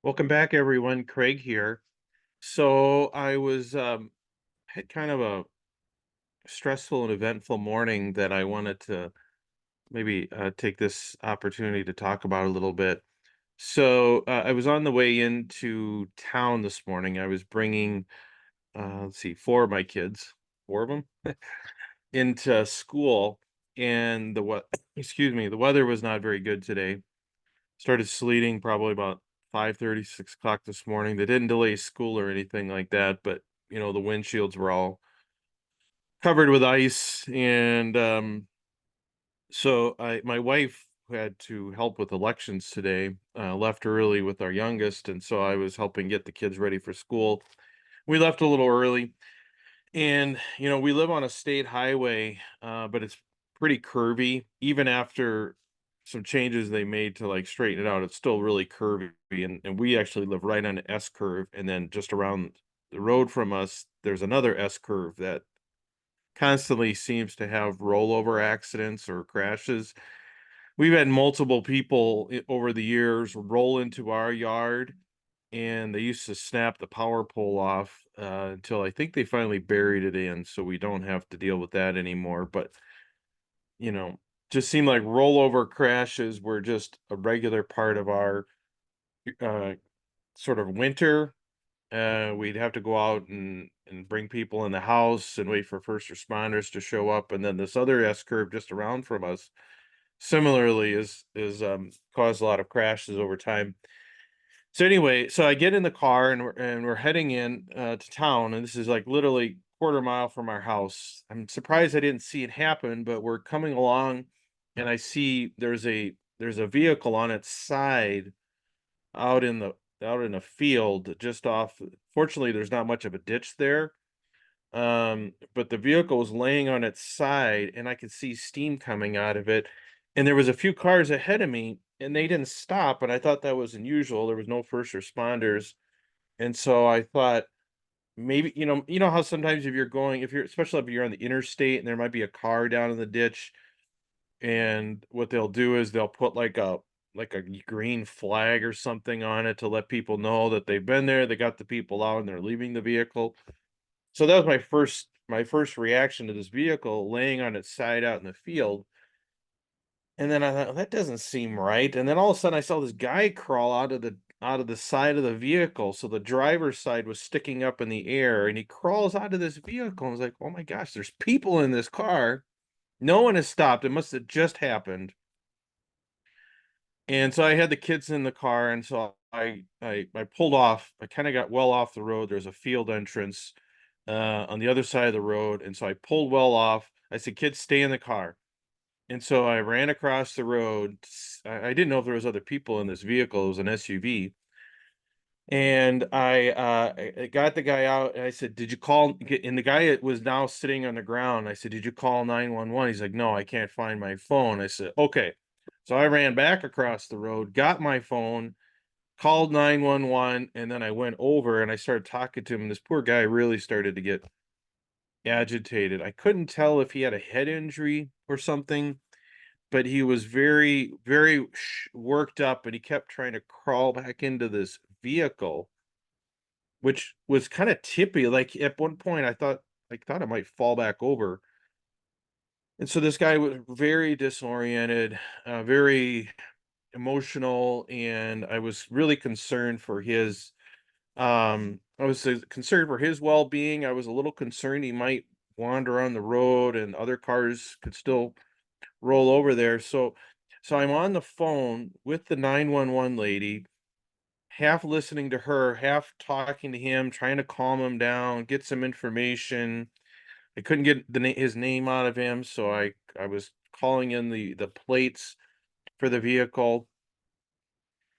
Welcome back, everyone. Craig here. So I was had kind of a stressful and eventful morning that I wanted to maybe take this opportunity to talk about a little bit. So I was on the way into town this morning. I was bringing, let's see, four of my kids, four of them, into school, and excuse me, the weather was not very good today. Started sleeting probably about 5:30, 6 o'clock this morning. They didn't delay school or anything like that, but, the windshields were all covered with ice, and, so my wife, who had to help with elections today, left early with our youngest, and so I was helping get the kids ready for school. We left a little early, and, we live on a state highway, but it's pretty curvy. Even after some changes they made to like straighten it out, it's still really curvy. And we actually live right on an S curve. And then just around the road from us, there's another S curve that constantly seems to have rollover accidents or crashes. We've had multiple people over the years roll into our yard, and they used to snap the power pole off until I think they finally buried it in, so we don't have to deal with that anymore. But you know, just seemed like rollover crashes were just a regular part of our uh, sort of winter. We'd have to go out and bring people in the house and wait for first responders to show up, and then this other S curve just around from us similarly is caused a lot of crashes over time. So anyway, so I get in the car and we're heading in to town, and this is like literally quarter mile from our house. I'm surprised I didn't see it happen, but we're coming along, and I see there's a vehicle on its side out in the out in a field just off. Fortunately, there's not much of a ditch there. But the vehicle was laying on its side, and I could see steam coming out of it. And there was a few cars ahead of me, and they didn't stop, and I thought that was unusual. There was no first responders. And so I thought maybe, you know how sometimes if you're especially if you're on the interstate and there might be a car down in the ditch, and what they'll do is they'll put like a green flag or something on it to let people know that they've been there, they got the people out and they're leaving the vehicle. So that was my first reaction to this vehicle laying on its side out in the field. And then I thought, "That doesn't seem right." And then all of a sudden I saw this guy crawl out of the side of the vehicle. So the driver's side was sticking up in the air, and he crawls out of this vehicle. I was like, "Oh my gosh, there's people in this car." No one has stopped. It must have just happened. And so I had the kids in the car, and so I pulled off. I kind of got well off the road. There's a field entrance on the other side of the road, and so I pulled well off. I said, "Kids, stay in the car." And so I ran across the road. I didn't know if there was other people in this vehicle. It was an SUV, and I got the guy out. And I said, "Did you call?" And the guy was now sitting on the ground. I said, "Did you call 911?" He's like, "No, I can't find my phone." I said, "Okay." So I ran back across the road, got my phone, called 911, and then I went over and I started talking to him. And this poor guy really started to get agitated. I couldn't tell if he had a head injury or something, but he was very, very worked up, and he kept trying to crawl back into this vehicle, which was kind of tippy. Like at one point, I thought it might fall back over. And so this guy was very disoriented, very emotional, and I was really concerned for his concerned for his well-being. I was a little concerned he might wander on the road and other cars could still roll over there. So I'm on the phone with the 911 lady, half listening to her, half talking to him, trying to calm him down, get some information. I couldn't get his name out of him, so I was calling in the plates for the vehicle,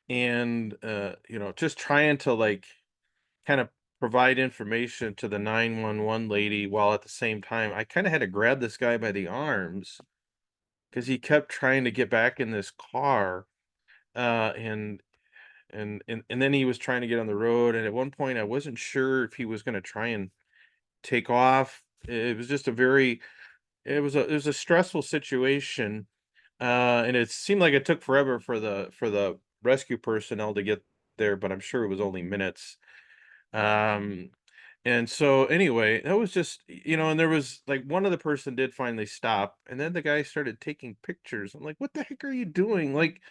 and just trying to like kind of provide information to the 911 lady, while at the same time I kind of had to grab this guy by the arms because he kept trying to get back in this car, and then he was trying to get on the road, and at one point I wasn't sure if he was going to try and take off. It was just it was a stressful situation, and it seemed like it took forever for the rescue personnel to get there, but I'm sure it was only minutes. Um, and so anyway, that was just, and there was like one other person did finally stop, and then the guy started taking pictures. I'm like, what the heck are you doing? Like,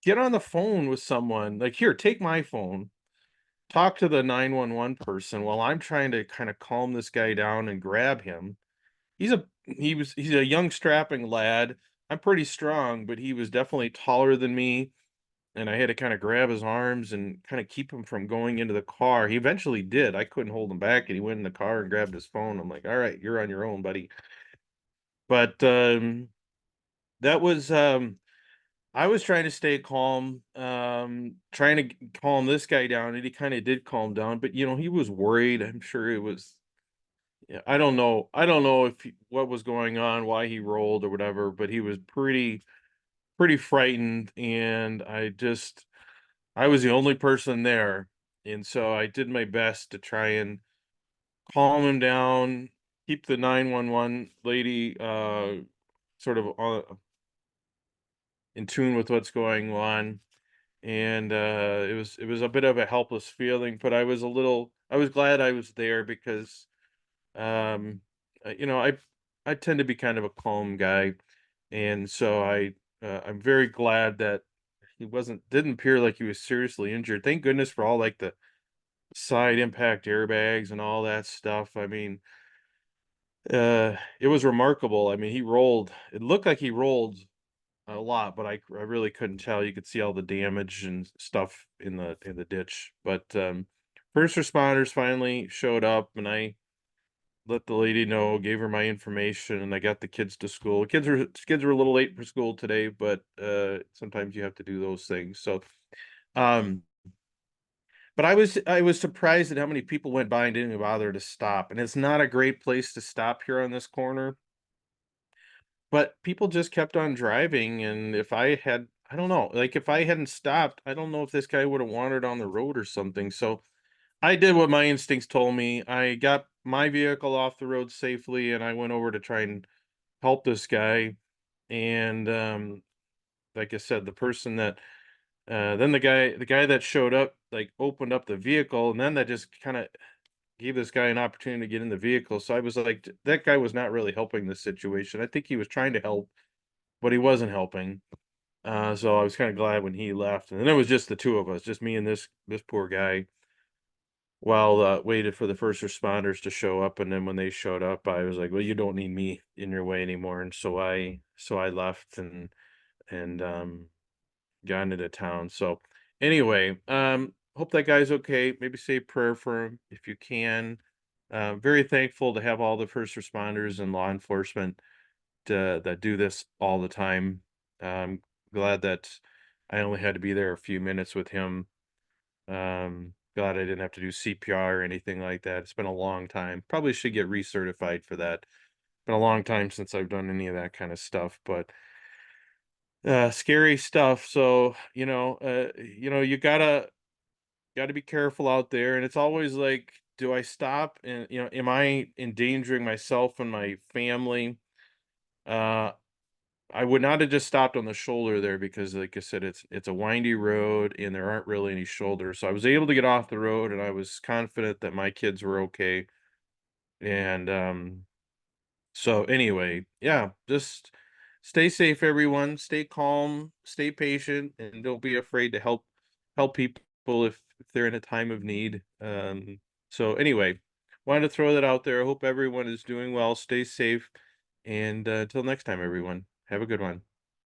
get on the phone with someone. Like, here, take my phone. Talk to the 911 person while I'm trying to kind of calm this guy down and grab him. He's a young strapping lad. I'm pretty strong, but he was definitely taller than me, and I had to kind of grab his arms and kind of keep him from going into the car. He eventually did. I couldn't hold him back, and he went in the car and grabbed his phone. I'm like, "All right, you're on your own, buddy." But that was I was trying to stay calm, trying to calm this guy down, and he kind of did calm down. But he was worried. I'm sure it was. Yeah, I don't know. I don't know if what was going on, why he rolled or whatever, but he was pretty frightened, and I was the only person there, and so I did my best to try and calm him down, keep the 911 lady sort of in tune with what's going on, and it was a bit of a helpless feeling, but I was glad I was there because Um, I tend to be kind of a calm guy, and so I'm very glad that he didn't appear like he was seriously injured. Thank goodness for all like the side impact airbags and all that stuff. I mean, it was remarkable. I mean, he rolled. It looked like he rolled a lot, but I really couldn't tell. You could see all the damage and stuff in the ditch. But first responders finally showed up, and I let the lady know, gave her my information, and I got the kids to school. Kids were a little late for school today, but sometimes you have to do those things. So, um, but I was surprised at how many people went by and didn't even bother to stop. And it's not a great place to stop here on this corner, but people just kept on driving. And if I had, I don't know, like if I hadn't stopped, I don't know if this guy would have wandered on the road or something. So I did what my instincts told me. I got my vehicle off the road safely, and I went over to try and help this guy. And like I said, the person that then the guy that showed up like opened up the vehicle, and then that just kind of gave this guy an opportunity to get in the vehicle. So I was like, that guy was not really helping the situation. I think he was trying to help, but he wasn't helping. So I was kind of glad when he left, and then it was just the two of us, just me and this poor guy. While waited for the first responders to show up, and then when they showed up, I was like, "Well, you don't need me in your way anymore," and so I left and got into town. So anyway, hope that guy's okay. Maybe say a prayer for him if you can. Very thankful to have all the first responders and law enforcement that do this all the time. Glad that I only had to be there a few minutes with him. Glad I didn't have to do CPR or anything like that. It's been a long time. Probably should get recertified for that. Been a long time since I've done any of that kind of stuff, but scary stuff. So, you gotta be careful out there. And it's always like, do I stop and am I endangering myself and my family? Uh I would not have just stopped on the shoulder there because, like I said, it's a windy road and there aren't really any shoulders. So I was able to get off the road, and I was confident that my kids were okay. And so anyway, yeah, just stay safe, everyone. Stay calm, stay patient, and don't be afraid to help people if they're in a time of need. So anyway, wanted to throw that out there. I hope everyone is doing well. Stay safe, and until next time, everyone, have a good one.